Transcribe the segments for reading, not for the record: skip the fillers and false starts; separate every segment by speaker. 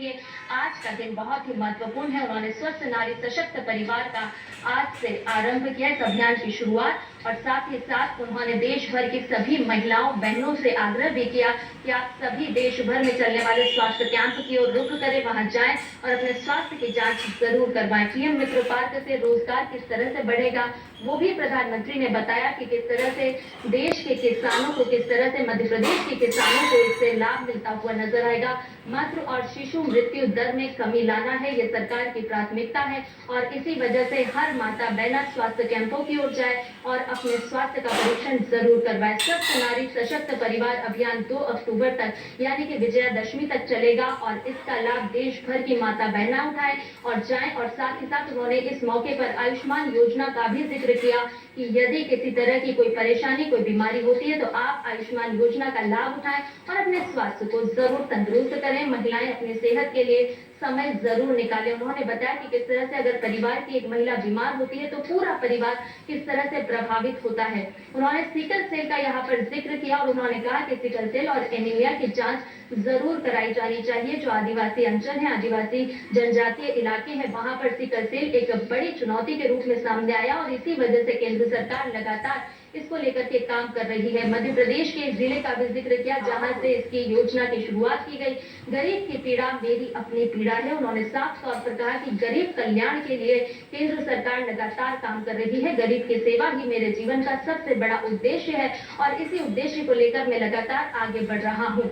Speaker 1: लिए आज का दिन बहुत ही महत्वपूर्ण है। उन्होंने स्वस्थ नारी सशक्त परिवार का आज से आरंभ किया इस अभियान की शुरुआत, और साथ ही साथ उन्होंने देश भर की सभी महिलाओं बहनों से आग्रह भी किया कि आप सभी देश भर में चलने वाले स्वास्थ्य कैंप की ओर रुख करें, वहां जाएं और अपने स्वास्थ्य की जांच जरूर करवाएं। पीएम मित्र पार्क से रोजगार किस तरह से बढ़ेगा वो भी प्रधानमंत्री ने बताया कि किस तरह से देश के किसानों को, किस तरह से मध्य प्रदेश के किसानों को इससे लाभ मिलता हुआ नजर आएगा। मातृ और शिशु मृत्यु दर में कमी लाना है ये सरकार की प्राथमिकता है, और इसी वजह से हर माता बहना स्वास्थ्य कैंपों की ओर जाए और अपने स्वास्थ्य का परीक्षण जरूर करवाए। स्वस्थ नारी सशक्त परिवार अभियान 2 अक्टूबर तक यानी कि विजयादशमी तक चलेगा, और इसका लाभ देश भर की माता बहना उठाए और जाएं। और साथ ही साथ उन्होंने इस मौके पर आयुष्मान योजना का भी जिक्र किया कि यदि किसी तरह की कोई परेशानी, कोई बीमारी होती है तो आप आयुष्मान योजना का लाभ उठाएं और अपने स्वास्थ्य को जरूर तंदुरुस्त करें। महिलाएं अपनी सेहत के लिए समय जरूर निकालें। उन्होंने बताया कि किस तरह से अगर परिवार की एक महिला बीमार होती है तो पूरा परिवार किस तरह से प्रभावित होता है। उन्होंने सिकल सेल का यहाँ पर जिक्र किया और उन्होंने कहा कि सिकल सेल और एनीमिया की जांच जरूर कराई जानी चाहिए। जो आदिवासी अंचल है, आदिवासी जनजातीय इलाके हैं, वहां पर सिकल सेल एक बड़ी चुनौती के रूप में सामने आया, और इसी वजह से केंद्र सरकार लगातार इसको लेकर के काम कर रही है। मध्य प्रदेश के जिले का भी जिक्र किया जहां से इसकी योजना की शुरुआत की गई। गरीब की पीड़ा मेरी अपनी पीड़ा है। उन्होंने साफ तौर पर कहा कि गरीब कल्याण के लिए केंद्र सरकार लगातार काम कर रही है। गरीब की सेवा ही मेरे जीवन का सबसे बड़ा उद्देश्य है, और इसी उद्देश्य को लेकर मैं लगातार आगे बढ़ रहा हूँ।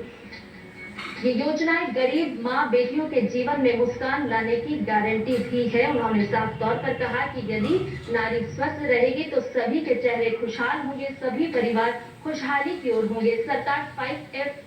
Speaker 1: ये योजनाएं गरीब माँ बेटियों के जीवन में मुस्कान लाने की गारंटी भी है। उन्होंने साफ तौर पर कहा कि यदि नारी स्वस्थ रहेगी तो सभी के चेहरे खुशहाल होंगे, सभी परिवार खुशहाली की ओर होंगे। सरकार 5F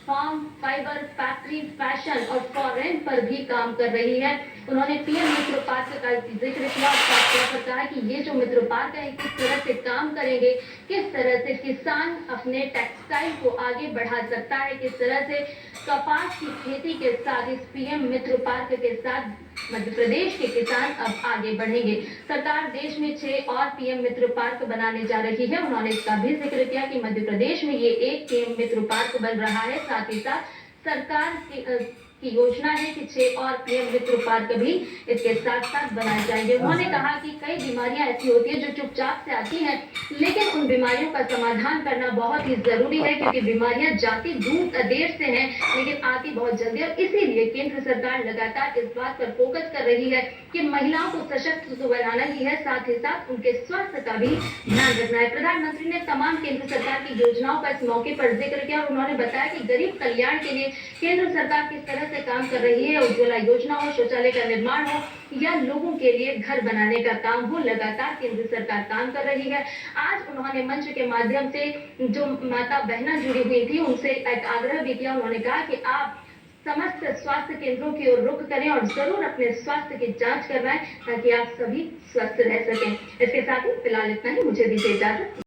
Speaker 1: farm, fibre, factory, fashion और फॉरेन पर भी काम कर रही है। उन्होंने पीएम मित्र पार्क का जिक्र किया और साफ तौर पर कहा कि ये जो मित्र पार्क है किस तरह से काम करेंगे, किस तरह से किसान अपने टेक्सटाइल को आगे बढ़ा सकता है, किस तरह से कपास की खेती के साथ इस पीएम मित्र पार्क के साथ मध्य प्रदेश के किसान अब आगे बढ़ेंगे। सरकार देश में 6 और पीएम मित्र पार्क बनाने जा रही है। उन्होंने इसका भी जिक्र किया कि मध्य प्रदेश में ये एक पीएम मित्र पार्क बन रहा है। साथ ही साथ सरकार की योजना है कि 6 और पीएम मित्र पार्क भी इसके साथ साथ बनाए जाएंगे। उन्होंने कहा कि कई बीमारियां ऐसी होती है जो चुपचाप से आती हैं, लेकिन उन बीमारियों का समाधान करना बहुत ही जरूरी है, क्योंकि बीमारियां जाती देर से हैं लेकिन आती बहुत जल्दी। और इसीलिए केंद्र सरकार लगातार इस बात पर फोकस कर रही है कि महिलाओं को सशक्त तो बनाना ही है, साथ ही साथ उनके स्वास्थ्य का भी ध्यान रखना है। प्रधानमंत्री ने तमाम केंद्र सरकार की योजनाओं का इस मौके पर जिक्र किया और उन्होंने बताया कि गरीब कल्याण के लिए केंद्र सरकार किस तरह से काम कर रही है। उज्ज्वला योजना हो, शौचालय का निर्माण हो या लोगों के लिए घर बनाने का काम हो, लगातार केंद्र सरकार काम कर रही है। आज उन्होंने मंच के माध्यम से जो माता बहना जुड़ी हुई थी उनसे एक आग्रह भी किया। उन्होंने कहा कि आप समस्त स्वास्थ्य केंद्रों की ओर रुख करें और जरूर अपने स्वास्थ्य की जांच करवाएं ताकि आप सभी स्वस्थ रह सकें। इसके साथ ही फिलहाल इतना ही, मुझे दीजिए इजाजत।